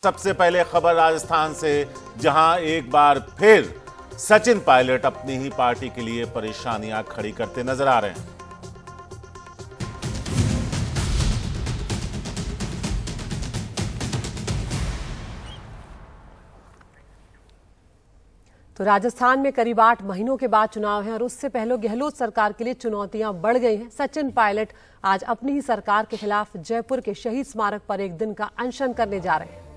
सबसे पहले खबर राजस्थान से, जहां एक बार फिर सचिन पायलट अपनी ही पार्टी के लिए परेशानियां खड़ी करते नजर आ रहे हैं। तो राजस्थान में करीब 8 महीनों के बाद चुनाव है और उससे पहले गहलोत सरकार के लिए चुनौतियां बढ़ गई हैं। सचिन पायलट आज अपनी ही सरकार के खिलाफ जयपुर के शहीद स्मारक पर एक दिन का अनशन करने जा रहे हैं।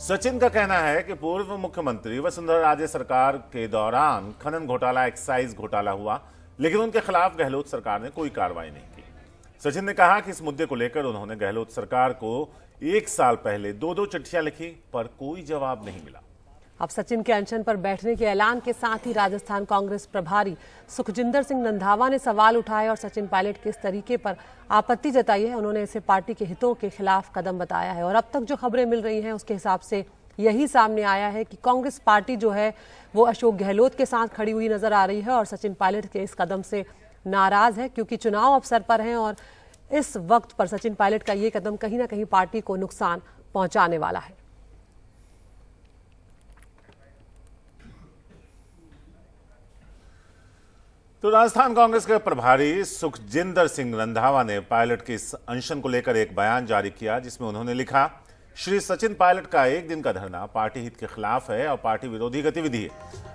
सचिन का कहना है कि पूर्व मुख्यमंत्री वसुंधरा राजे सरकार के दौरान खनन घोटाला, एक्साइज घोटाला हुआ, लेकिन उनके खिलाफ गहलोत सरकार ने कोई कार्रवाई नहीं की। सचिन ने कहा कि इस मुद्दे को लेकर उन्होंने गहलोत सरकार को 1 साल पहले 2-2 चिट्ठियां लिखी, पर कोई जवाब नहीं मिला। अब सचिन के अनशन पर बैठने के ऐलान के साथ ही राजस्थान कांग्रेस प्रभारी सुखजिंदर सिंह रंधावा ने सवाल उठाए और सचिन पायलट के इस तरीके पर आपत्ति जताई है। उन्होंने इसे पार्टी के हितों के खिलाफ कदम बताया है और अब तक जो खबरें मिल रही हैं उसके हिसाब से यही सामने आया है कि कांग्रेस पार्टी जो है वो अशोक गहलोत के साथ खड़ी हुई नजर आ रही है और सचिन पायलट के इस कदम से नाराज है, क्योंकि चुनाव अवसर पर हैं और इस वक्त पर सचिन पायलट का ये कदम कहीं ना कहीं पार्टी को नुकसान पहुंचाने वाला है। तो राजस्थान कांग्रेस के प्रभारी सुखजिंदर सिंह रंधावा ने पायलट के इस अनशन को लेकर एक बयान जारी किया, जिसमें उन्होंने लिखा, श्री सचिन पायलट का एक दिन का धरना पार्टी हित के खिलाफ है और पार्टी विरोधी गतिविधि है।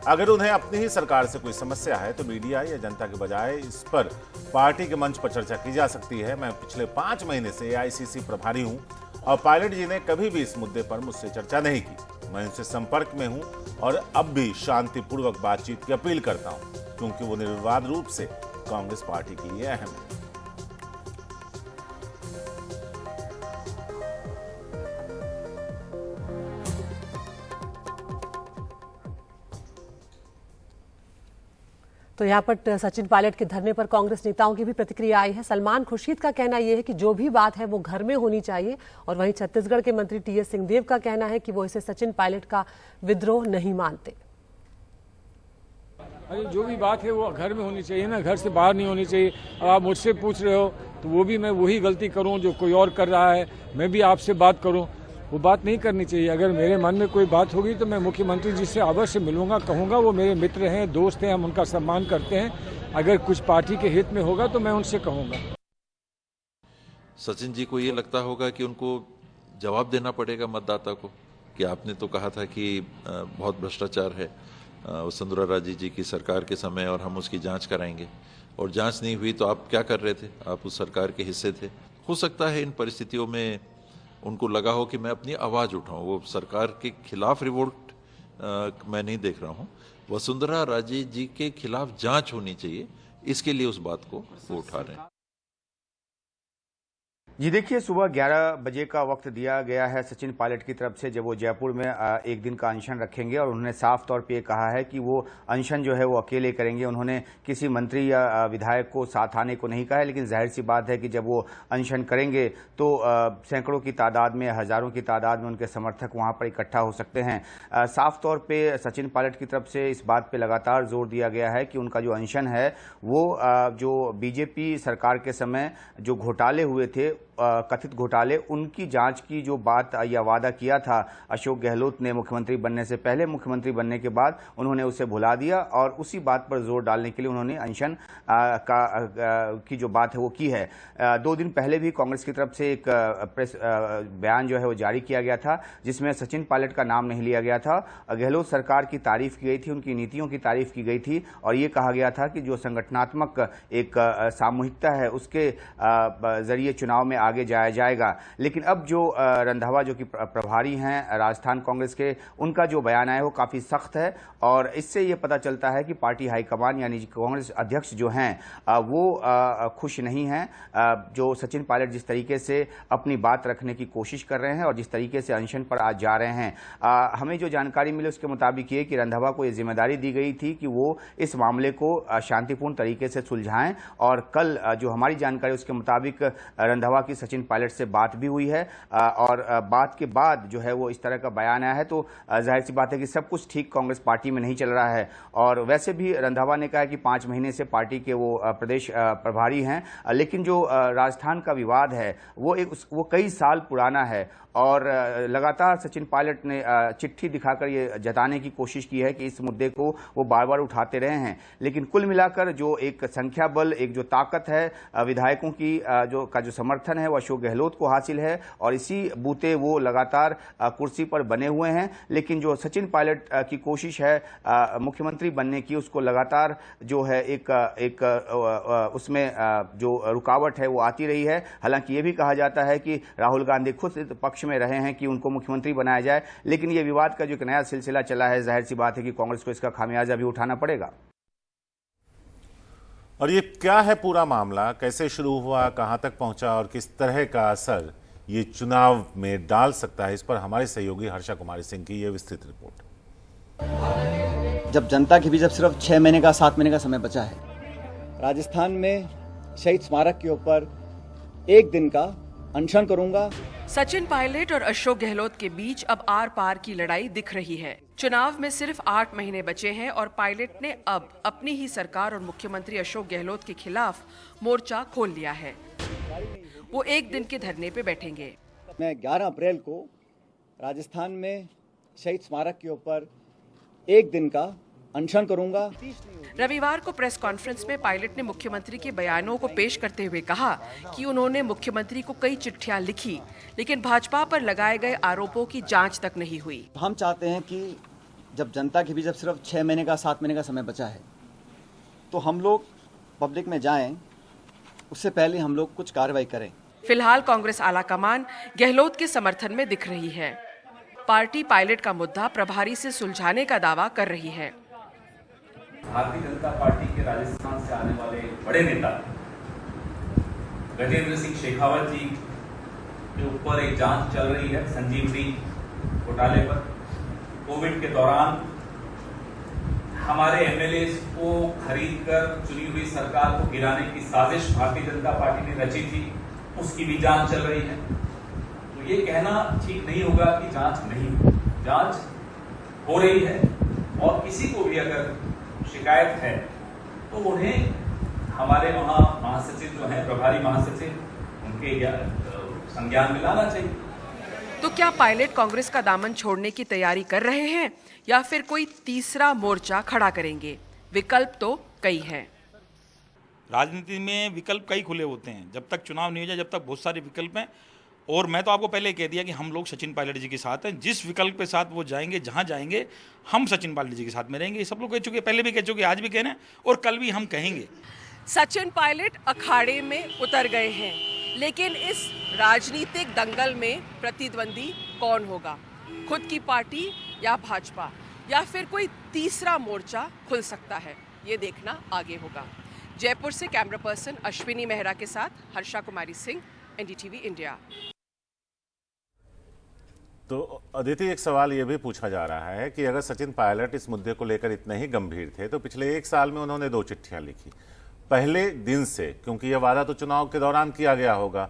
अगर उन्हें अपनी ही सरकार से कोई समस्या है तो मीडिया या जनता के बजाय इस पर पार्टी के मंच पर चर्चा की जा सकती है। मैं पिछले 5 महीने से AICC प्रभारी हूं और पायलट जी ने कभी भी इस मुद्दे पर मुझसे चर्चा नहीं की। मैं उनसे संपर्क में हूं और अब भी शांतिपूर्वक बातचीत की अपील करता हूं, क्योंकि वो निर्विवाद रूप से कांग्रेस पार्टी के लिए अहम है। तो यहाँ पर सचिन पायलट के धरने पर कांग्रेस नेताओं की भी प्रतिक्रिया आई है। सलमान खुर्शीद का कहना यह है कि जो भी बात है वो घर में होनी चाहिए और वहीं छत्तीसगढ़ के मंत्री TS सिंहदेव का कहना है कि वो इसे सचिन पायलट का विद्रोह नहीं मानते। अरे जो भी बात है वो घर में होनी चाहिए ना, घर से बाहर नहीं होनी चाहिए। अब आप मुझसे पूछ रहे हो तो वो भी मैं वही गलती करूं जो कोई और कर रहा है, मैं भी आपसे बात करूं, वो बात नहीं करनी चाहिए। अगर मेरे मन में कोई बात होगी तो मैं मुख्यमंत्री जी से अवश्य मिलूंगा, कहूंगा, वो मेरे मित्र हैं, दोस्त हैं, हम उनका सम्मान करते हैं। अगर कुछ पार्टी के हित में होगा तो मैं उनसे कहूंगा। सचिन जी को ये लगता होगा कि उनको जवाब देना पड़ेगा मतदाता को कि आपने तो कहा था कि बहुत भ्रष्टाचार है वसुंधरा राजे जी की सरकार के समय और हम उसकी जांच कराएंगे, और जांच नहीं हुई तो आप क्या कर रहे थे? आप उस सरकार के हिस्से थे। हो सकता है इन परिस्थितियों में उनको लगा हो कि मैं अपनी आवाज़ उठाऊं। वो सरकार के खिलाफ रिवोल्ट मैं नहीं देख रहा हूं। वसुंधरा राजे जी के खिलाफ जांच होनी चाहिए, इसके लिए उस बात को वो उठा रहे हैं। जी देखिए, सुबह 11 बजे का वक्त दिया गया है सचिन पायलट की तरफ से, जब वो जयपुर में एक दिन का अनशन रखेंगे और उन्होंने साफ तौर पे कहा है कि वो अनशन जो है वो अकेले करेंगे। उन्होंने किसी मंत्री या विधायक को साथ आने को नहीं कहा है, लेकिन जाहिर सी बात है कि जब वो अनशन करेंगे तो सैकड़ों की तादाद में, हजारों की तादाद में उनके समर्थक वहाँ पर इकट्ठा हो सकते हैं। साफ तौर पर सचिन पायलट की तरफ से इस बात पर लगातार जोर दिया गया है कि उनका जो अनशन है वो जो BJP सरकार के समय जो घोटाले हुए थे, कथित घोटाले, उनकी जांच की जो बात या वादा किया था अशोक गहलोत ने मुख्यमंत्री बनने से पहले, मुख्यमंत्री बनने के बाद उन्होंने उसे भुला दिया और उसी बात पर जोर डालने के लिए उन्होंने अनशन की जो बात है वो की है। 2 दिन पहले भी कांग्रेस की तरफ से एक प्रेस बयान जो है वो जारी किया गया था, जिसमें सचिन पायलट का नाम नहीं लिया गया था। गहलोत सरकार की तारीफ की गई थी, उनकी नीतियों की तारीफ की गई थी और ये कहा गया था कि जो संगठनात्मक एक सामूहिकता है उसके जरिए चुनाव में आगे जाया जाएगा। लेकिन अब जो रंधावा जो कि प्रभारी हैं राजस्थान कांग्रेस के, उनका जो बयान है वो काफी सख्त है और इससे ये पता चलता है कि पार्टी हाईकमान यानी कांग्रेस अध्यक्ष जो हैं वो खुश नहीं हैं। जो सचिन पायलट जिस तरीके से अपनी बात रखने की कोशिश कर रहे हैं और जिस तरीके से अनशन पर आज जा रहे हैं, हमें जो जानकारी मिली उसके मुताबिक ये कि रंधावा को ये जिम्मेदारी दी गई थी कि वो इस मामले को शांतिपूर्ण तरीके से सुलझाएं और कल जो हमारी जानकारी उसके मुताबिक रंधावा की सचिन पायलट से बात भी हुई है और बात के बाद जो है वो इस तरह का बयान आया है। तो जाहिर सी बात है कि सब कुछ ठीक कांग्रेस पार्टी में नहीं चल रहा है। और वैसे भी रंधावा ने कहा कि 5 महीने से पार्टी के वो प्रदेश प्रभारी हैं, लेकिन जो राजस्थान का विवाद है वो कई साल पुराना है और लगातार सचिन पायलट ने चिट्ठी दिखाकर ये जताने की कोशिश की है कि इस मुद्दे को वो बार बार उठाते रहे हैं। लेकिन कुल मिलाकर जो एक संख्या बल, एक जो ताकत है विधायकों की जो समर्थन है वो अशोक गहलोत को हासिल है और इसी बूते वो लगातार कुर्सी पर बने हुए हैं। लेकिन जो सचिन पायलट की कोशिश है मुख्यमंत्री बनने की, उसको लगातार जो है एक उसमें जो रुकावट है वो आती रही है। हालांकि ये भी कहा जाता है कि राहुल गांधी खुद इस पक्ष में रहे हैं कि उनको मुख्यमंत्री बनाया जाए, लेकिन ये विवाद का जो एक नया सिलसिला चला है, जाहिर सी बात है कि कांग्रेस को इसका खामियाजा भी उठाना पड़ेगा। और ये क्या है पूरा मामला, कैसे शुरू हुआ, कहां तक पहुंचा और किस तरह का असर ये चुनाव में डाल सकता है, इस पर हमारे सहयोगी हर्षा कुमारी सिंह की ये विस्तृत रिपोर्ट। जब जनता के बीच अब सिर्फ 6 महीने का 7 महीने का समय बचा है, राजस्थान में शहीद स्मारक के ऊपर एक दिन का अनशन करूंगा। सचिन पायलट और अशोक गहलोत के बीच अब आर पार की लड़ाई दिख रही है। चुनाव में सिर्फ 8 महीने बचे हैं और पायलट ने अब अपनी ही सरकार और मुख्यमंत्री अशोक गहलोत के खिलाफ मोर्चा खोल लिया है। वो एक दिन के धरने पे बैठेंगे। मैं 11 अप्रैल को राजस्थान में शहीद स्मारक के ऊपर एक दिन का अनशन करूंगा। रविवार को प्रेस कॉन्फ्रेंस में पायलट ने मुख्यमंत्री के बयानों को पेश करते हुए कहा कि उन्होंने मुख्यमंत्री को कई चिट्ठियां लिखी, लेकिन भाजपा पर लगाए गए आरोपों की जांच तक नहीं हुई। हम चाहते हैं कि जब जनता के बीच अब सिर्फ 6 महीने का 7 महीने का समय बचा है, तो हम लोग पब्लिक में जाएं, उससे पहले हम लोग कुछ कार्रवाई करें। फिलहाल कांग्रेस आला कमान गहलोत के समर्थन में दिख रही है। पार्टी पायलट का मुद्दा प्रभारी से सुलझाने का दावा कर रही है। भारतीय जनता पार्टी के राजस्थान से आने वाले बड़े नेता गजेंद्र सिंह शेखावत जी के ऊपर एक जांच चल रही है संजीवनी घोटाले पर। कोविड के दौरान हमारे एमएलए को खरीदकर चुनी हुई सरकार को गिराने की साजिश भारतीय जनता पार्टी ने रची थी, उसकी भी जांच चल रही है। तो ये कहना ठीक नहीं होगा कि जांच नहीं हो, जांच हो रही है और किसी को भी अगर शिकायत है तो उन्हें हमारे वहां महासचिव जो हैं, प्रभारी महासचिव, उनके संज्ञान में लाना चाहिए। तो क्या पायलट कांग्रेस का दामन छोड़ने की तैयारी कर रहे हैं या फिर कोई तीसरा मोर्चा खड़ा करेंगे? विकल्प तो कई हैं। राजनीति में विकल्प कई खुले होते हैं। जब तक चुनाव नहीं हो जाए, जब तक बहुत सारे विकल्प हैं। और मैं तो आपको पहले कह दिया कि हम लोग सचिन पायलट जी के साथ हैं। जिस विकल्प के साथ वो जाएंगे, जहां जाएंगे, हम सचिन पायलट जी के साथ में रहेंगे। ये सब लोग कह चुके, पहले भी कह चुके, आज भी कह रहे हैं और कल भी हम कहेंगे। सचिन पायलट अखाड़े में उतर गए हैं, लेकिन इस राजनीतिक दंगल में प्रतिद्वंदी कौन होगा? खुद की पार्टी या भाजपा, या फिर कोई तीसरा मोर्चा खुल सकता है? ये देखना आगे होगा। जयपुर से कैमरा पर्सन अश्विनी मेहरा के साथ हर्षा कुमारी सिंह, एनडीटीवी इंडिया। तो अदिति, एक सवाल यह भी पूछा जा रहा है कि अगर सचिन पायलट इस मुद्दे को लेकर इतने ही गंभीर थे तो पिछले 1 साल में उन्होंने 2 चिट्ठियां लिखी पहले दिन से, क्योंकि यह वादा तो चुनाव के दौरान किया गया होगा,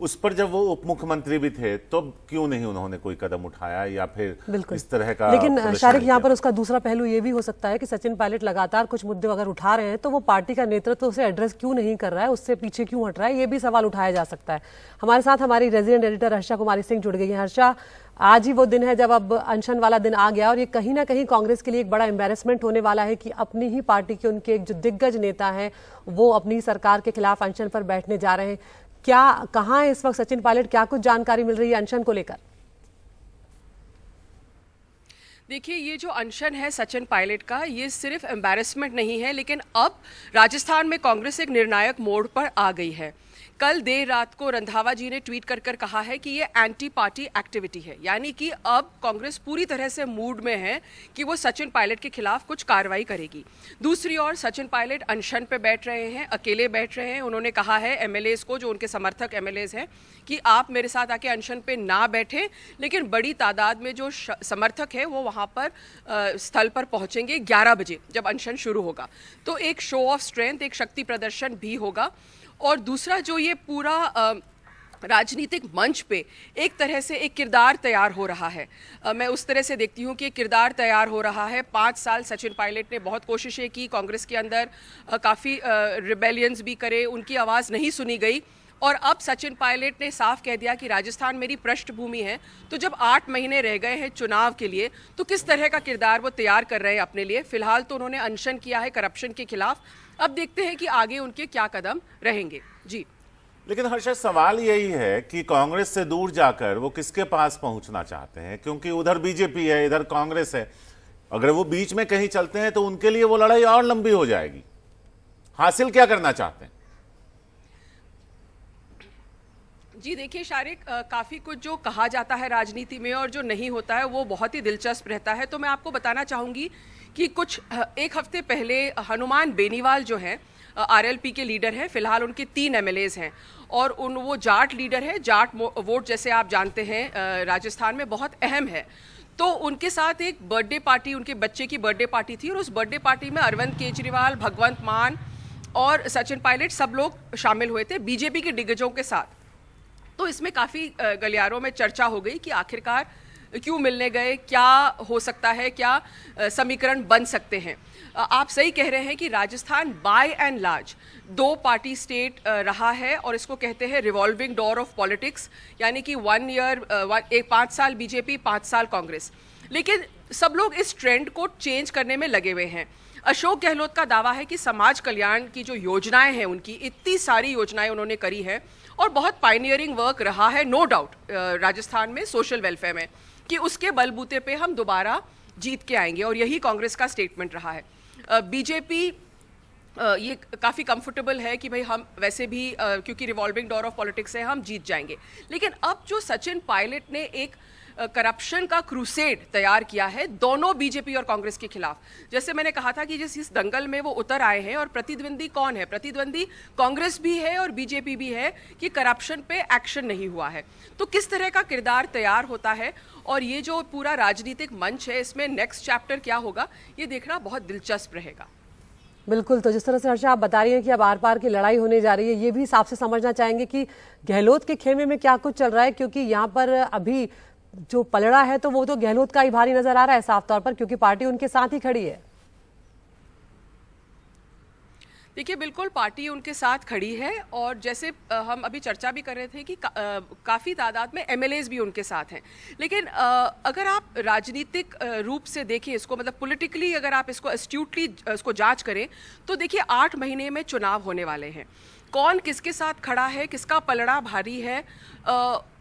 उस पर जब वो उप मुख्यमंत्री भी थे तो क्यों नहीं उन्होंने कोई कदम उठाया या फिर इस तरह का? लेकिन शारिक, यहाँ पर उसका दूसरा पहलू ये भी हो सकता है कि सचिन पायलट लगातार कुछ मुद्दे अगर उठा रहे हैं तो वो पार्टी का नेतृत्व उसे एड्रेस क्यों नहीं कर रहा है, उससे पीछे क्यों हट रहा है, ये भी सवाल उठाया जा सकता है। हमारे साथ हमारी रेजिडेंट एडिटर हर्षा कुमारी सिंह जुड़ गई है। हर्षा, आज ही वो दिन है जब अब अनशन वाला दिन आ गया और ये कहीं ना कहीं कांग्रेस के लिए एक बड़ा एम्बेरसमेंट होने वाला है कि अपनी ही पार्टी के उनके एक जो दिग्गज नेता हैं वो अपनी सरकार के खिलाफ अनशन पर बैठने जा रहे हैं। क्या, कहां है इस वक्त सचिन पायलट, क्या कुछ जानकारी मिल रही है अनशन को लेकर? देखिए, ये जो अनशन है सचिन पायलट का, ये सिर्फ एम्बैरेसमेंट नहीं है, लेकिन अब राजस्थान में कांग्रेस एक निर्णायक मोड़ पर आ गई है। कल देर रात को रंधावा जी ने ट्वीट कर कहा है कि ये एंटी पार्टी एक्टिविटी है, यानी कि अब कांग्रेस पूरी तरह से मूड में है कि वो सचिन पायलट के खिलाफ कुछ कार्रवाई करेगी। दूसरी ओर सचिन पायलट अनशन पे बैठ रहे हैं, अकेले बैठ रहे हैं। उन्होंने कहा है एमएलएज को, जो उनके समर्थक एमएलएज हैं, कि आप मेरे साथ आके अनशन पे ना बैठें, लेकिन बड़ी तादाद में जो समर्थक है वो वहाँ पर स्थल पर पहुँचेंगे 11 बजे जब अनशन शुरू होगा। तो एक शो ऑफ स्ट्रेंथ, एक शक्ति प्रदर्शन भी होगा। और दूसरा जो ये पूरा राजनीतिक मंच पे एक तरह से एक किरदार तैयार हो रहा है। मैं उस तरह से देखती हूँ कि किरदार तैयार हो रहा है। 5 साल सचिन पायलट ने बहुत कोशिशें की, कांग्रेस के अंदर काफ़ी रिबेलियंस भी करे, उनकी आवाज़ नहीं सुनी गई और अब सचिन पायलट ने साफ कह दिया कि राजस्थान मेरी पृष्ठभूमि है। तो जब 8 महीने रह गए हैं चुनाव के लिए तो किस तरह का किरदार वो तैयार कर रहे हैं अपने लिए। फिलहाल तो उन्होंने अनशन किया है करप्शन के खिलाफ, अब देखते हैं कि आगे उनके क्या कदम रहेंगे। जी, लेकिन हर्षद, सवाल यही है कि कांग्रेस से दूर जाकर वो किसके पास पहुंचना चाहते हैं, क्योंकि उधर बीजेपी है, इधर कांग्रेस है। अगर वो बीच में कहीं चलते हैं तो उनके लिए वो लड़ाई और लंबी हो जाएगी। हासिल क्या करना चाहते हैं? जी देखिए शारिक, काफ़ी कुछ जो कहा जाता है राजनीति में और जो नहीं होता है वो बहुत ही दिलचस्प रहता है। तो मैं आपको बताना चाहूँगी कि एक हफ्ते पहले हनुमान बेनीवाल जो हैं आरएलपी के लीडर हैं, फिलहाल उनके 3 एमएलएज हैं और वो जाट लीडर है। जाट वोट जैसे आप जानते हैं राजस्थान में बहुत अहम है। तो उनके साथ एक बर्थडे पार्टी, उनके बच्चे की बर्थडे पार्टी थी और उस बर्थडे पार्टी में अरविंद केजरीवाल, भगवंत मान और सचिन पायलट सब लोग शामिल हुए थे बीजेपी के दिग्गजों के साथ। तो इसमें काफ़ी गलियारों में चर्चा हो गई कि आखिरकार क्यों मिलने गए, क्या हो सकता है, क्या समीकरण बन सकते हैं। आप सही कह रहे हैं कि Rajasthan by and large 2 party state रहा है और इसको कहते हैं रिवॉल्विंग डोर ऑफ पॉलिटिक्स, यानी कि 1 ईयर 5 साल बीजेपी, 5 साल कांग्रेस। लेकिन सब लोग इस ट्रेंड को चेंज करने में लगे हुए हैं। अशोक गहलोत का दावा है कि समाज कल्याण की जो योजनाएं हैं उनकी, इतनी सारी योजनाएं उन्होंने करी है और बहुत पायनियरिंग वर्क रहा है नो डाउट राजस्थान में सोशल वेलफेयर में, कि उसके बलबूते पे हम दोबारा जीत के आएंगे और यही कांग्रेस का स्टेटमेंट रहा है। बीजेपी ये काफ़ी कंफर्टेबल है कि भाई हम वैसे भी क्योंकि रिवॉल्विंग डोर ऑफ पॉलिटिक्स है, हम जीत जाएंगे। लेकिन अब जो सचिन पायलट ने एक करप्शन का क्रूसेड तैयार किया है दोनों बीजेपी और कांग्रेस के खिलाफ, जैसे मैंने कहा था कि जिस इस दंगल में वो उतर आए हैं और प्रतिद्वंदी कौन है, प्रतिद्वंदी कांग्रेस भी है और बीजेपी भी है, कि करप्शन पे एक्शन नहीं हुआ है। तो किस तरह का किरदार तैयार होता है और ये जो पूरा राजनीतिक मंच है इसमें नेक्स्ट चैप्टर क्या होगा, ये देखना बहुत दिलचस्प रहेगा। बिल्कुल, तो जिस तरह से हर्षा आप बता रही हैं कि अब आर पार की लड़ाई होने जा रही है, ये भी साफ से समझना चाहेंगे कि गहलोत के खेमे में क्या कुछ चल रहा है, क्योंकि यहाँ पर अभी जो पलड़ा है तो वो तो गहलोत का ही भारी नजर आ रहा है साफ तौर पर, क्योंकि पार्टी उनके साथ ही खड़ी है। देखिए बिल्कुल पार्टी उनके साथ खड़ी है और जैसे हम अभी चर्चा भी कर रहे थे कि काफ़ी तादाद में एमएलएज भी उनके साथ हैं। लेकिन अगर आप राजनीतिक रूप से देखें इसको, मतलब पॉलिटिकली अगर आप इसको एस्ट्यूटली इसको जांच करें तो देखिए 8 महीने में चुनाव होने वाले हैं। कौन किसके साथ खड़ा है, किसका पलड़ा भारी है,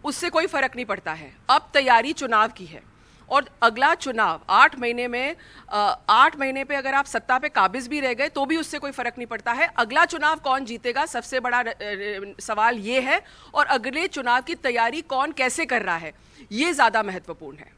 उससे कोई फर्क नहीं पड़ता है। अब तैयारी चुनाव की है और अगला चुनाव 8 महीने में 8 महीने पे अगर आप सत्ता पे काबिज भी रह गए तो भी उससे कोई फर्क नहीं पड़ता है। अगला चुनाव कौन जीतेगा, सबसे बड़ा सवाल ये है, और अगले चुनाव की तैयारी कौन कैसे कर रहा है, ये ज़्यादा महत्वपूर्ण है।